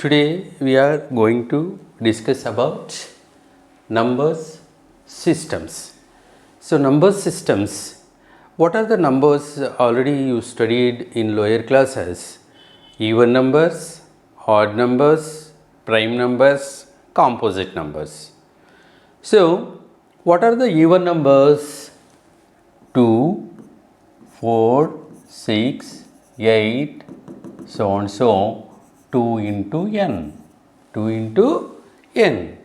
Today we are going to discuss about numbers systems. So number systems, what are the numbers already you studied in lower classes? Even numbers, odd numbers, prime numbers, composite numbers. So what are the even numbers? 2, 4, 6, 8, so on so 2 into n, 2 into n.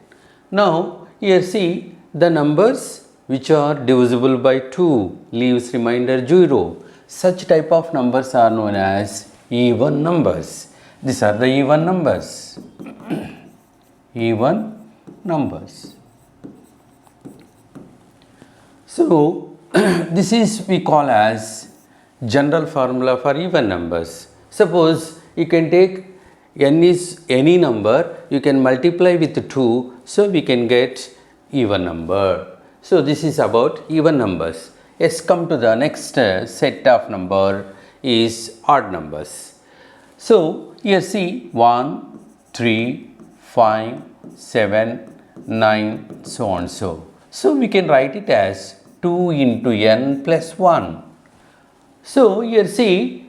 Now here see the numbers which are divisible by 2 leaves remainder 0. Such type of numbers are known as even numbers. These are the even numbers. Even numbers. So this is we call as general formula for even numbers. Suppose you can take n is any number, you can multiply with 2, so we can get even number. So this is about even numbers. Let's come to the next set of number is odd numbers. So here see 1, 3, 5, 7, 9, so on so. So we can write it as 2 into n plus 1. So here see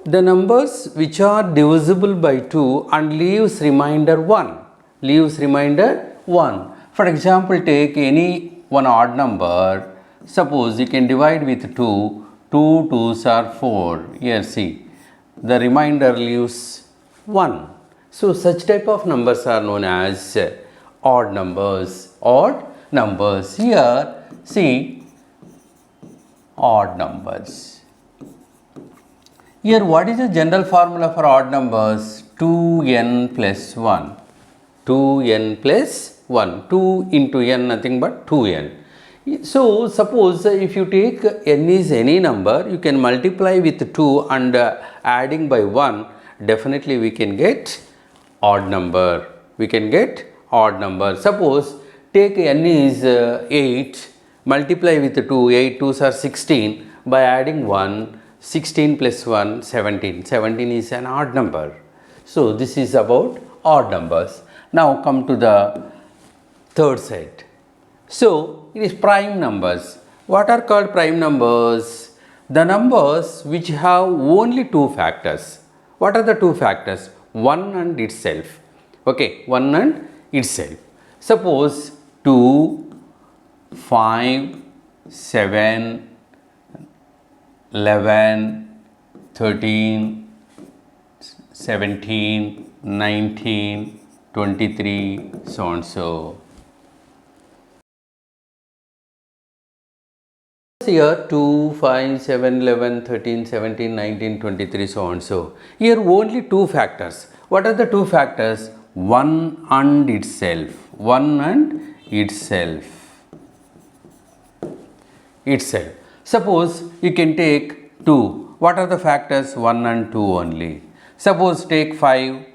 the numbers which are divisible by 2 and leaves remainder 1. Leaves remainder 1. For example, take any one odd number. Suppose you can divide with 2. 2 2s are 4. Here see the remainder leaves 1. So such type of numbers are known as odd numbers. Odd numbers. Here see odd numbers. Here what is the general formula for odd numbers? 2n plus 1. 2n plus 1. 2 into n nothing but 2n. So suppose if you take n is any number, you can multiply with 2 and adding by 1, definitely we can get odd number. We can get odd number. Suppose take n is 8, multiply with 2, 8 2s are 16, by adding 1, 16 plus 1, 17. 17 is an odd number. So this is about odd numbers. Now come to the third set. So it is prime numbers. What are called prime numbers? The numbers which have only two factors. What are the two factors? 1 and itself. Okay, 1 and itself. Suppose 2, 5, 7, 11, 13, 17, 19, 23, so on so. Here 2, 5, 7, 11, 13, 17, 19, 23, so on so. Here only two factors. What are the two factors? 1 and itself. 1 and itself. Itself. Suppose you can take 2. What are the factors? 1 and 2 only. Suppose take 5.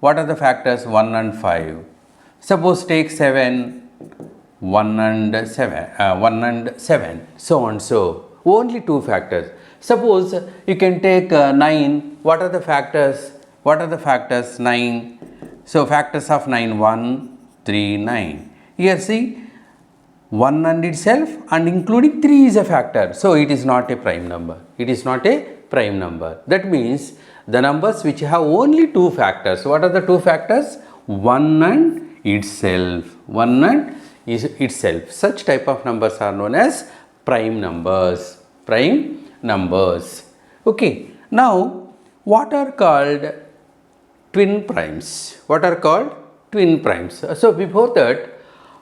What are the factors? 1 and 5. Suppose take 7. 1 and 7. So on so. Only two factors. Suppose you can take 9. What are the factors? What are the factors? 9. So factors of 9. 1, 3, 9. Here see 1 and itself and including 3 is a factor. So it is not a prime number. It is not a prime number. That means the numbers which have only two factors. What are the two factors? 1 and itself. 1 and itself. Such type of numbers are known as prime numbers. Prime numbers. Okay. Now what are called twin primes? What are called twin primes? So before that,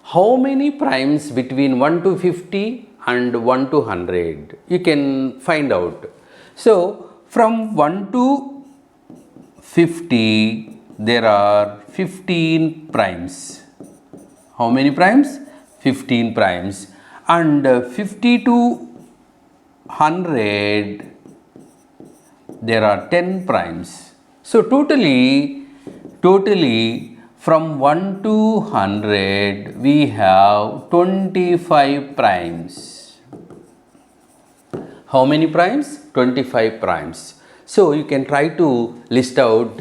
how many primes between 1 to 50 and 1 to 100? You can find out. So from 1 to 50 there are 15 primes. How many primes? 15 primes. And 50 to 100 there are 10 primes. So totally from 1 to 100 we have 25 primes. How many primes? 25 primes. So you can try to list out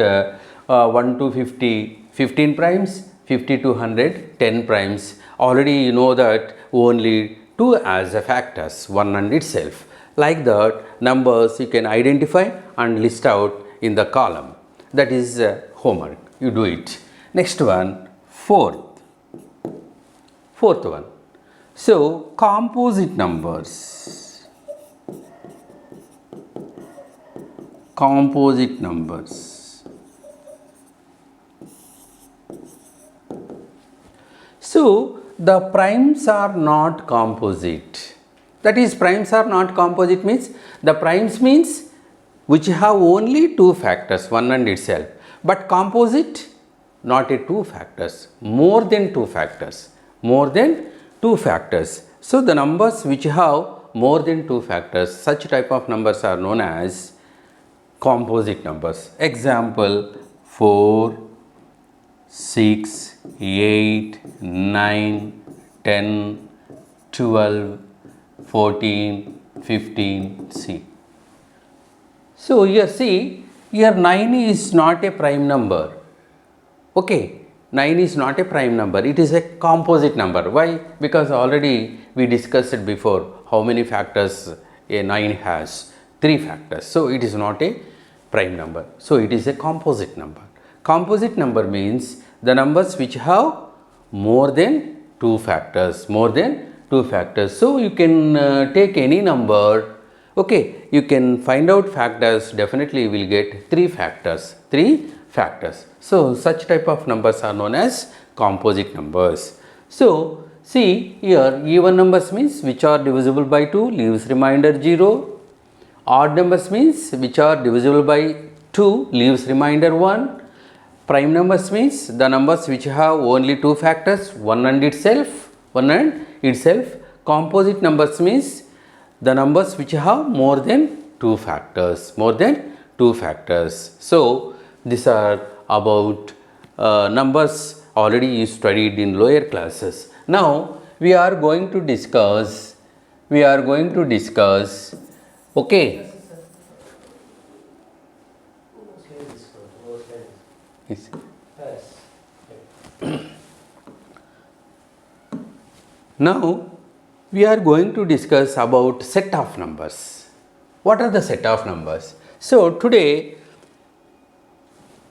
1 to 50, 15 primes, 50 to 100, 10 primes. Already you know that only 2 as a factors, 1 and itself. Like that, numbers you can identify and list out in the column. That is homework. You do it. Next one, fourth one. So, composite numbers. Composite numbers. So, the primes are not composite. That is, primes are not composite means, the primes means which have only 2 factors, 1 and itself. But composite, not a 2 factors, more than 2 factors. More than 2 factors. So, the numbers which have more than 2 factors, such type of numbers are known as composite numbers. Example, 4, 6, 8, 9, 10, 12, 14, 15, see. So, here see, here 9 is not a prime number. Okay, 9 is not a prime number, it is a composite number. Why? Because already we discussed it before, how many factors a 9 has? 3 factors. So, it is not a prime number. So, it is a composite number. Composite number means the numbers which have more than 2 factors, more than 2 factors. So, you can take any number. Okay, you can find out factors, definitely you will get 3 factors, 3 factors. So, such type of numbers are known as composite numbers. So, see here, even numbers means which are divisible by 2, leaves remainder 0. Odd numbers means which are divisible by 2, leaves remainder 1. Prime numbers means the numbers which have only 2 factors, 1 and itself, 1 and itself. Composite numbers means the numbers which have more than 2 factors, more than 2 factors. So, these are about numbers already you studied in lower classes. Now, we are going to discuss, okay. Yes. Now, we are going to discuss about set of numbers. What are the set of numbers? So, today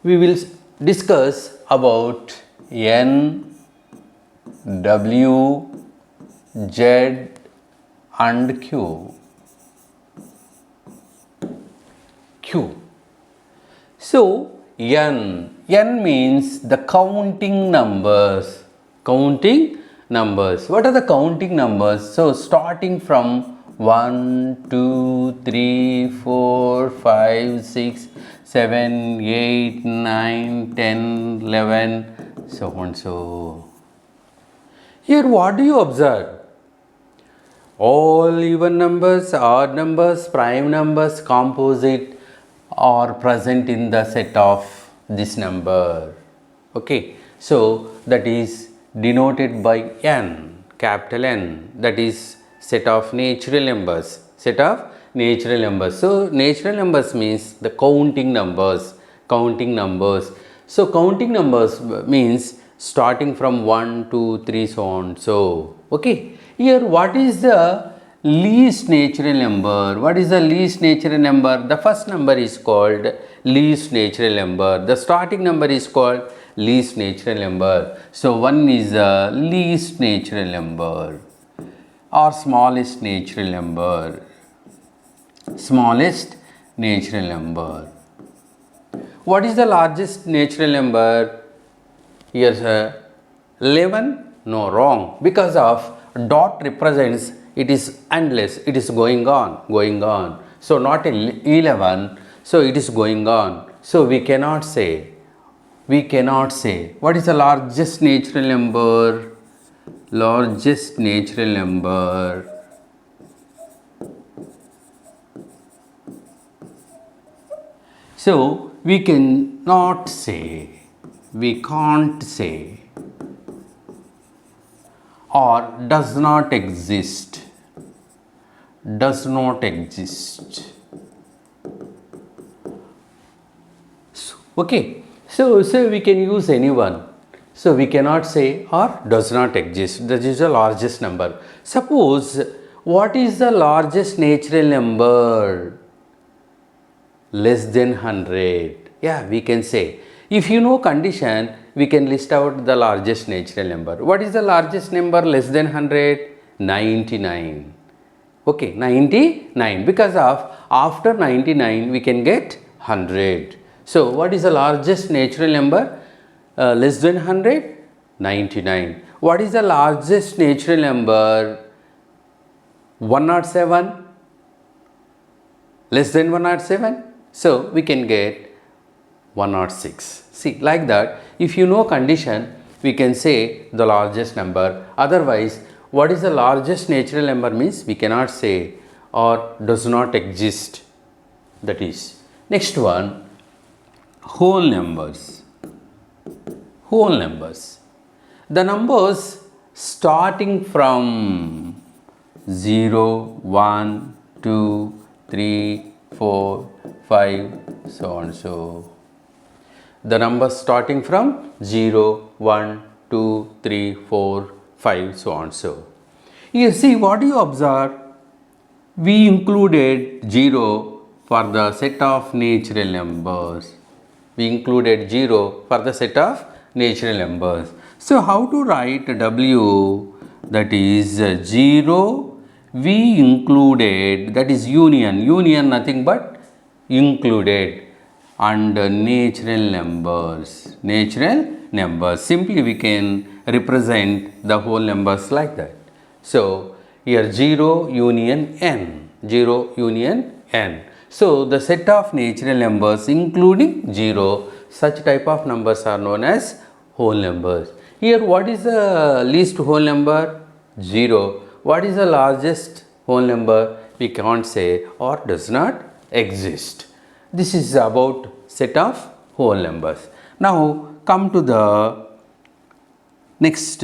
we will discuss about N, W, Z and Q. So, N means the counting numbers. Counting numbers. What are the counting numbers? So, starting from 1, 2, 3, 4, 5, 6, 7, 8, 9, 10, 11, so on. So, here what do you observe? All even numbers, odd numbers, prime numbers, composite are present in the set of this number. Okay, so that is denoted by N, capital N, that is set of natural numbers, set of natural numbers. So, natural numbers means the counting numbers, So, counting numbers means starting from 1, 2, 3, so on. So, okay, here what is the least natural number? What is the least natural number? The first number is called least natural number. The starting number is called least natural number. So, 1 is the least natural number or smallest natural number. Smallest natural number. What is the largest natural number? Here, sir, 11? No, wrong. Because of dot represents it is endless. It is going on. So, not 11. So, it is going on. So, we cannot say. What is the largest natural number? Largest natural number. So, we cannot say, we can't say, or does not exist, Okay, So we can use any one. So we cannot say or does not exist. That is the largest number. Suppose, what is the largest natural number? Less than 100. Yeah, we can say. If you know condition, we can list out the largest natural number. What is the largest number less than 100? 99. Okay, 99. Because of after 99 we can get 100. So what is the largest natural number less than 100? 99. What is the largest natural number 107? Less than 107? So we can get 106. See, like that, if you know condition, we can say the largest number. Otherwise, what is the largest natural number means we cannot say or does not exist. That is. Next one, whole numbers. Whole numbers. The numbers starting from 0, 1, 2, 3, 4, 5, so on so. The numbers starting from 0, 1, 2, 3, 4, 5, so on so. You see, what you observe? We included 0 for the set of natural numbers. We included 0 for the set of natural numbers. So how to write W? That is 0 we included, that is union nothing but included, and natural numbers. Simply we can represent the whole numbers like that. So here 0 union n, 0 union n. So the set of natural numbers including 0, such type of numbers are known as whole numbers. Here what is the least whole number? 0. What is the largest whole number? We can't say or does not exist. This is about set of whole numbers. Now come to the next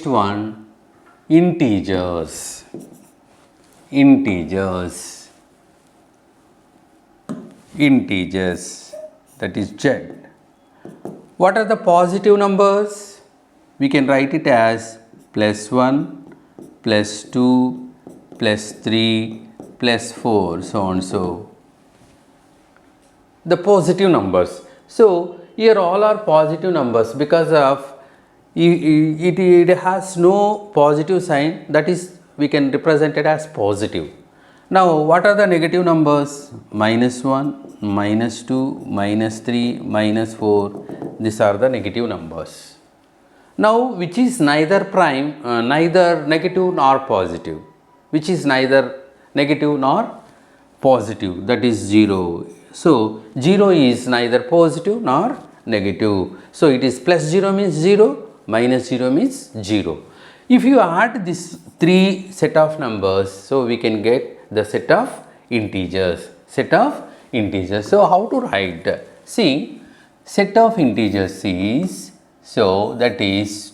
one, integers. Integers, that is Z. What are the positive numbers? We can write it as +1, +2, +3, +4, so on so. The positive numbers. So here all are positive numbers because of it has no positive sign, that is we can represent it as positive. Now what are the negative numbers? -1, -2, -3, -4. These are the negative numbers. Now which is neither prime, neither negative nor positive? Which is neither negative nor positive? That is 0. So 0 is neither positive nor negative. So it is +0 means 0, -0 means 0. If you add these three set of numbers, so we can get the set of integers. So how to write? See, set of integers is, so that is ...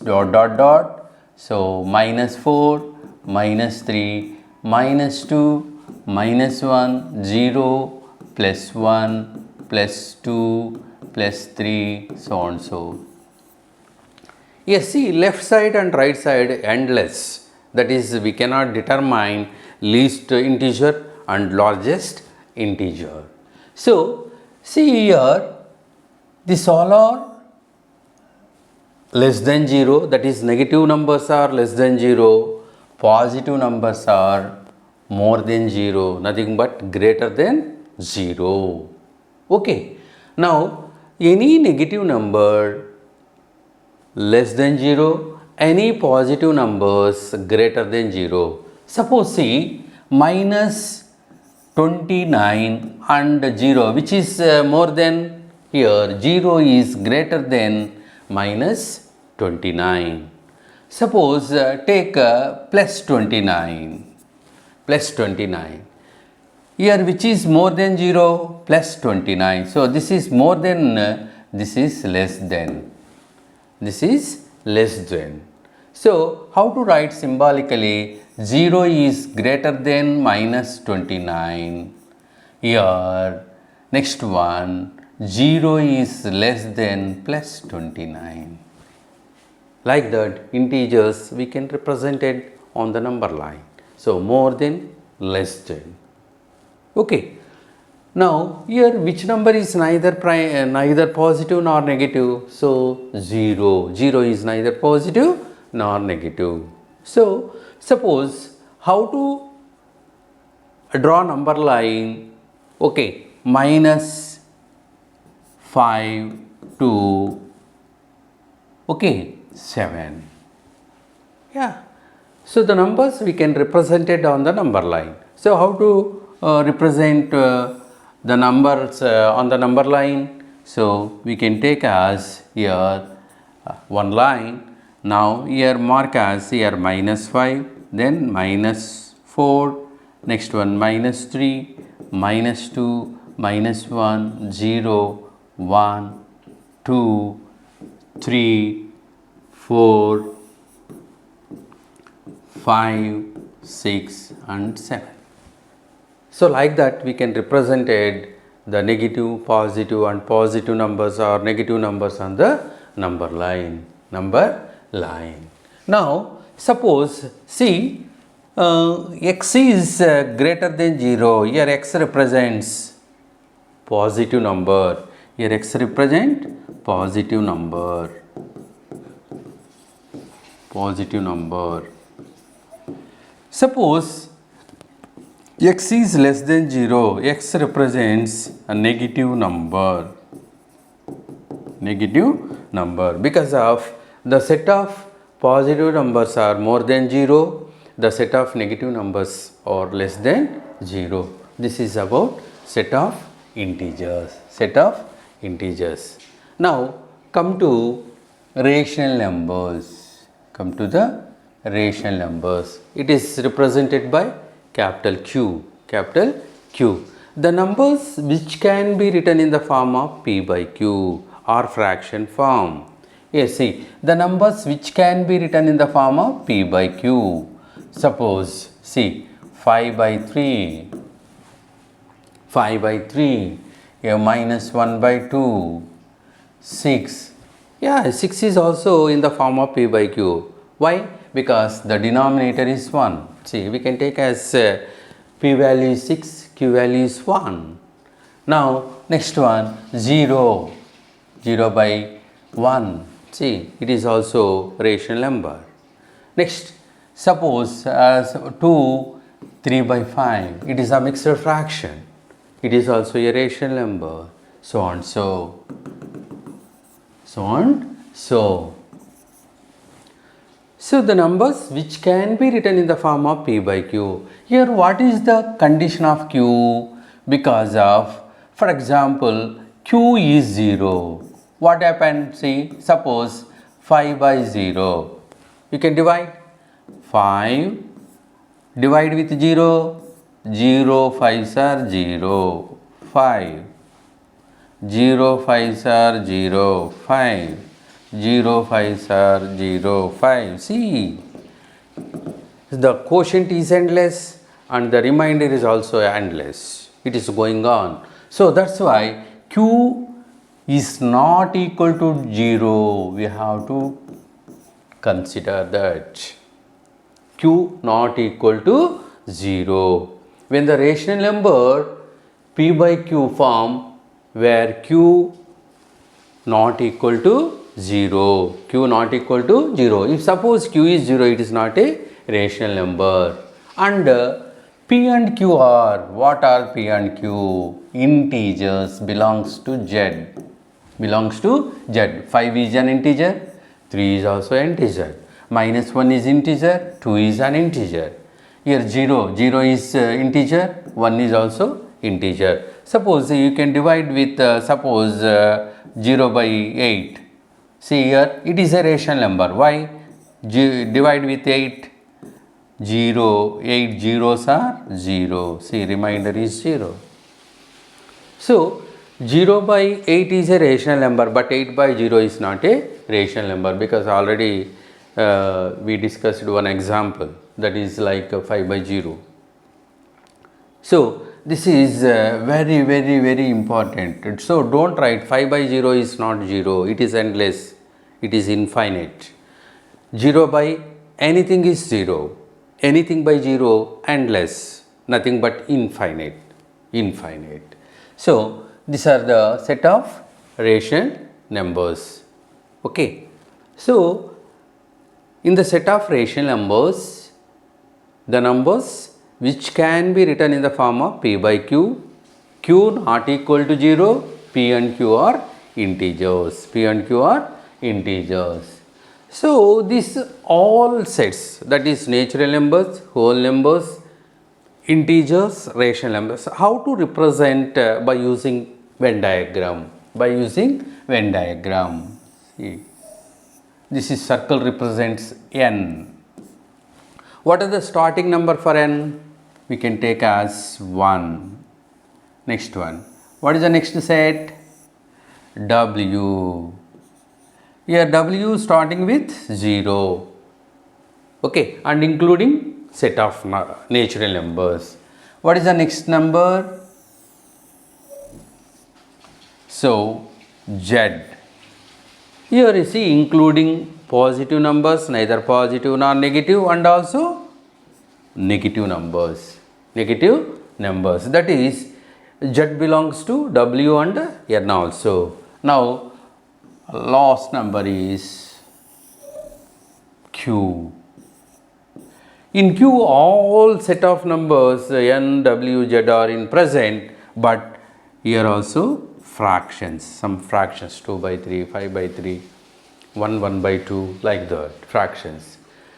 So -4, -3, -2, -1, 0, +1, +2, +3, so on so. Yes, see, left side and right side endless. That is, we cannot determine least integer and largest integer. So see here, this all are less than 0, that is negative numbers are less than 0, positive numbers are more than 0, nothing but greater than 0. Okay. Now any negative number less than 0, any positive numbers greater than 0. Suppose see, -29 and 0, which is more than, here 0 is greater than -29. Suppose take +29. Here which is more than 0? +29. So this is more than, this is less than. This is less than. So how to write symbolically? 0 is greater than -29. Here next one, 0 is less than plus 29. Like that, integers we can represent it on the number line. So, more than, less than. Okay. Now, here which number is neither positive nor negative? So, 0. 0 is neither positive nor negative. So, suppose how to draw number line? Okay, minus 5 to, okay, 7. Yeah. So, the numbers we can represent it on the number line. So, how to represent the numbers on the number line? So, we can take as here one line. Now, here mark as here minus 5, then minus 4, next one minus 3, minus 2, minus 1, 0, 1, 2, 3, 4, 5, 6 and 7. So, like that we can represent it the negative, positive and positive numbers or negative numbers on the number line. Now, suppose see x is greater than 0. Here x represents positive number. Here x represent positive number. Suppose x is less than 0, x represents a negative number. Because of the set of positive numbers are more than 0, the set of negative numbers are less than 0. This is about set of integers. Now, come to rational numbers. It is represented by capital Q. The numbers which can be written in the form of P by Q or fraction form. Yes, see, the numbers which can be written in the form of P by Q. Suppose, see, 5 by 3, yeah, minus 1 by 2, 6. Yeah, 6 is also in the form of P by Q. Why? Because the denominator is 1. See, we can take as P value is 6, Q value is 1. Now, next one, 0 by 1. See, it is also rational number. Next, suppose as 2, 3 by 5. It is a mixed fraction. It is also a rational number. So on, so. So, the numbers which can be written in the form of P by Q. Here, what is the condition of Q? Because of, for example, Q is 0. What happened? See, suppose 5 by 0. You can divide 5, divide with 0, 0 5s are 0, 5, 0 5s are 0, 5, 0 5s are 0, 5. See, the quotient is endless and the remainder is also endless. It is going on. So, that's why Q is not equal to 0. We have to consider that. Q not equal to 0. When the rational number P by Q form where Q not equal to 0. If suppose Q is 0, it is not a rational number. And P and Q are, what are P and Q? Integers belongs to Z. 5 is an integer, 3 is also an integer. Minus 1 is integer, 2 is an integer. Here 0 is integer, 1 is also integer. Suppose you can divide with 0 by 8. See here, it is a rational number. Why? Divide with 8. 0, 8 zeros are 0. See, remainder is 0. So, 0 by 8 is a rational number, but 8 by 0 is not a rational number, because already we discussed one example, that is like 5 by 0. So, this is very important. So don't write 5 by 0 is not 0, it is endless, it is infinite. 0 by anything is 0, anything by 0 endless, nothing but infinite. So these are the set of rational numbers. Okay. So in the set of rational numbers, the numbers which can be written in the form of p by q, q not equal to 0, p and q are integers, So these all sets, that is natural numbers, whole numbers, integers, rational numbers, how to represent by using Venn diagram, See, this is circle represents n. What is the starting number for n? We can take as 1. Next one. What is the next set? W. Here W starting with 0. Okay, and including set of natural numbers. What is the next number? So Z. Here you see including positive numbers, neither positive nor negative, and also negative numbers. That is, Z belongs to W and N also. Now last number is Q. In Q, all set of numbers N, W, Z are in present, but here also fractions, some fractions 2 by 3, 5 by 3, 1 by 2, like that, fractions.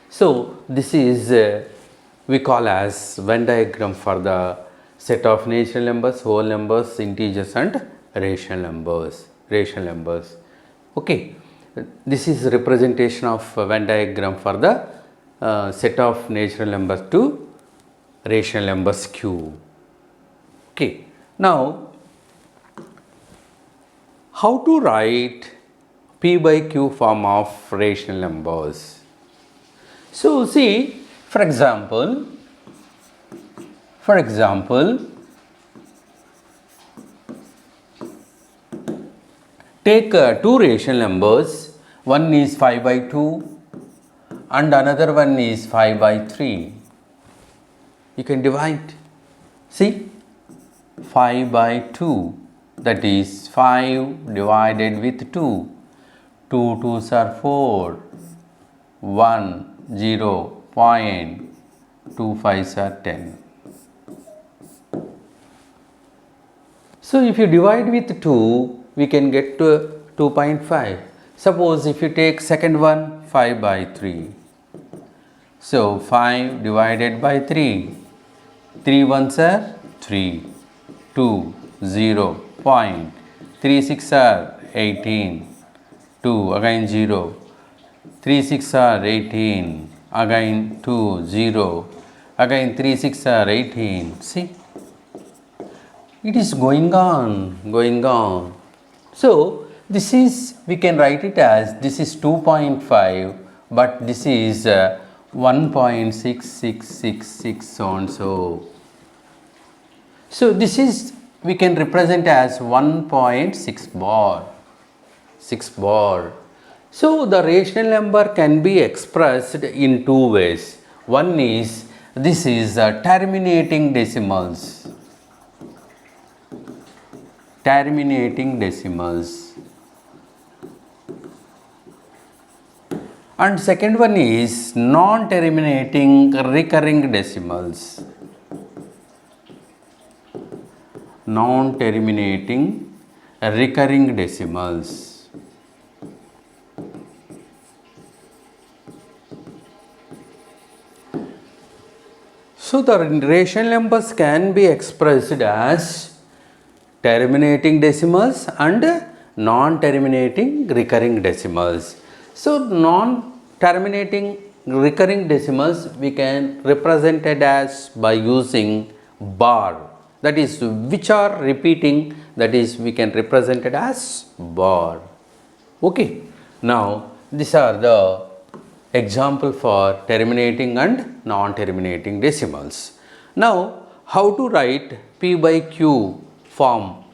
So this is we call as Venn diagram for the set of natural numbers, whole numbers, integers and rational numbers. Okay, this is representation of Venn diagram for the set of natural numbers to rational numbers Q. Okay, now how to write P by Q form of rational numbers? So see, for example, take two rational numbers, one is 5 by 2 and another one is 5 by 3. You can divide. See, 5 by 2, that is 5 divided with 2. 2 2s are 4, 1 0 point, 2 5s are 10. So if you divide with 2, we can get to 2.5. Suppose if you take second one, 5 by 3. So 5 divided by 3. 3 ones are 3. 2, 0, point. 3 6 are 18. 2, again 0. 3 6 are 18. Again 2, 0. Again 3 6 are 18. See? It is going on. So this is, we can write it as, this is 2.5, but this is 1.6666 so and so. So this is, we can represent as 1.6 bar. So the rational number can be expressed in two ways. One is, this is terminating decimals. And second one is non-terminating recurring decimals. So the rational numbers can be expressed as terminating decimals and non-terminating recurring decimals. So non-terminating recurring decimals we can represent it as by using bar, that is which are repeating, that is we can represent it as bar. Okay, now these are the example for terminating and non-terminating decimals. Now how to write P by Q form,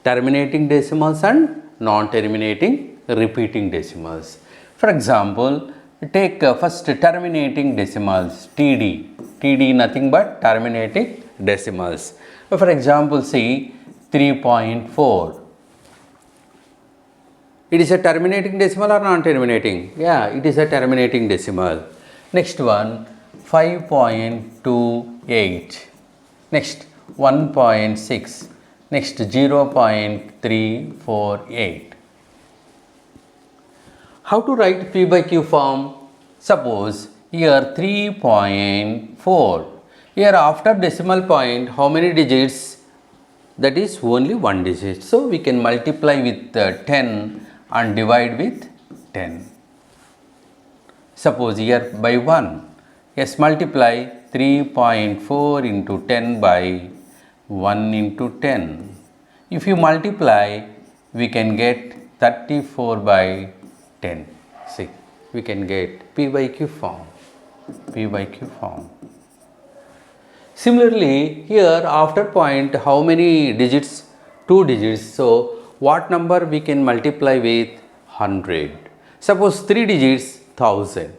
terminating decimals and non-terminating repeating decimals. For example, take first terminating decimals, TD. TD nothing but terminating decimals. For example, see 3.4. It is a terminating decimal or non-terminating? Yeah, it is a terminating decimal. Next one, 5.28. Next, 1.6. Next, 0.348. How to write P by Q form? Suppose here 3.4. Here after decimal point, how many digits? That is only one digit. So we can multiply with 10 and divide with 10. Suppose here by 1. Yes, multiply 3.4 into 10 by 1 into 10. If you multiply, we can get 34 by 10. See, we can get P by Q form. P by Q form. Similarly, here after point, how many digits? 2 digits. So, what number we can multiply with? 100. Suppose 3 digits, 1000.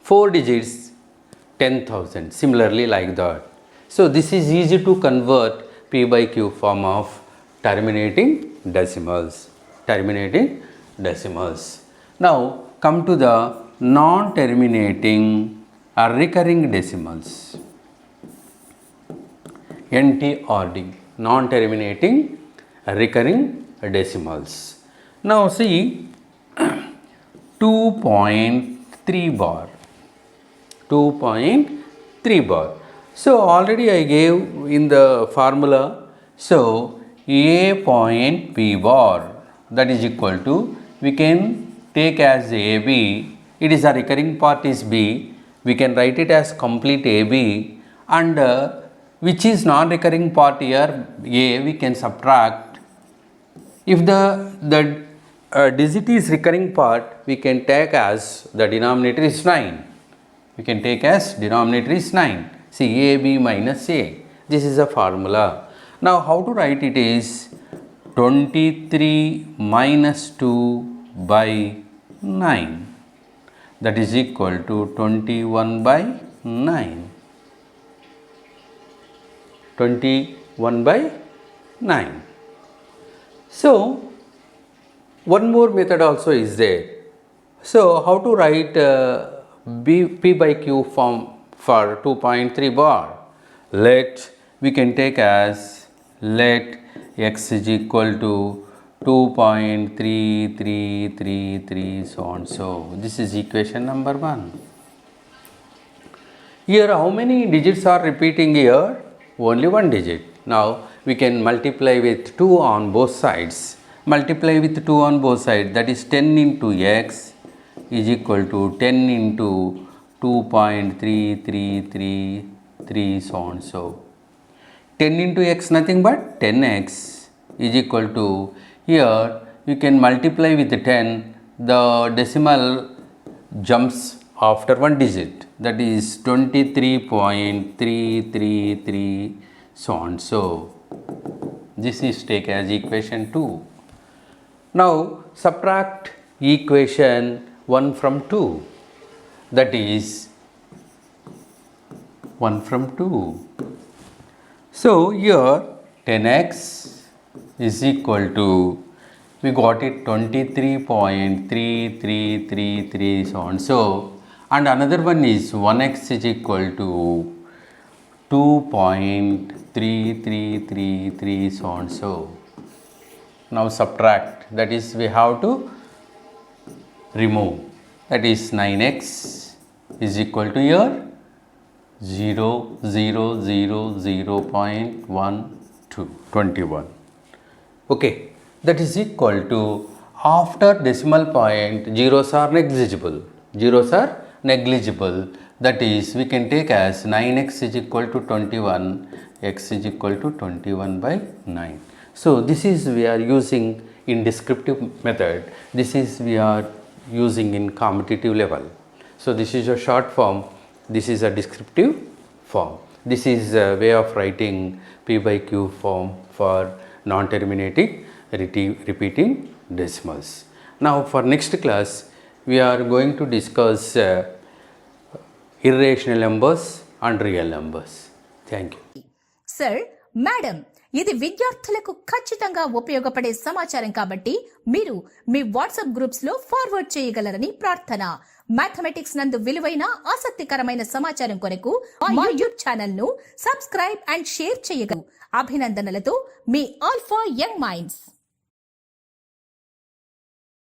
4 digits, 10,000. Similarly, like that. So, this is easy to convert P by Q form of terminating decimals. Terminating decimals. Now, come to the non-terminating or recurring decimals. NTRD, non-terminating recurring decimals. Now see 2.3 bar. 2.3 bar. So already I gave in the formula. So A point P bar, that is equal to, we can take as AB. It is a recurring part is B. We can write it as complete AB, and which is non-recurring part here, A, we can subtract. If the digit is recurring part, we can take as the denominator is 9. We can take as denominator is 9. See, AB minus A. This is a formula. Now, how to write it is 23 minus 2 by 9. That is equal to 21 by 9. 21 by 9. So, one more method also is there. So, how to write P by Q form for 2.3 bar? We can take as let x is equal to 2.3333 so on. So, this is equation number 1. Here how many digits are repeating here? Only one digit. Now we can multiply with 2 on both sides. Multiply with 2 on both sides, that is 10 into x is equal to 10 into 2.3333 so on. So 10 into x nothing but 10x is equal to, here you can multiply with 10, the decimal jumps after one digit, that is 23.333 so on. So this is take as equation 2. Now subtract equation 1 from 2, that is 1 from 2. So here 10x is equal to, we got it 23.3333 so on. So, and another one is 1x is equal to 2.3333 so on. So now subtract, that is we have to remove, that is 9x is equal to here 0.21. Okay, that is equal to, after decimal point zeros are negligible. Zeros are negligible. That is, we can take as 9x is equal to 21, x is equal to 21 by 9. So this is we are using in descriptive method. This is we are using in competitive level. So this is a short form. This is a descriptive form. This is a way of writing P by Q form for non-terminating repeating decimals. Now for next class we are going to discuss irrational numbers and real numbers. Thank you. Sir, Madam, ఇది విద్యార్థులకు ఖచ్చితంగా ఉపయోగపడే సమాచారం కాబట్టి మీరు మీ WhatsApp groups లో forward చేయగలరని ప్రార్థన. మ్యాథమెటిక్స్ నందు విలువైన ఆసక్తికరమైన సమాచారం కొరకు మా యూట్యూబ్ ఛానల్ ను సబ్స్క్రైబ్ అండ్ షేర్ చేయగలరు. అభినందనలతో మీ ఆల్ఫా యంగ్ మైండ్స్.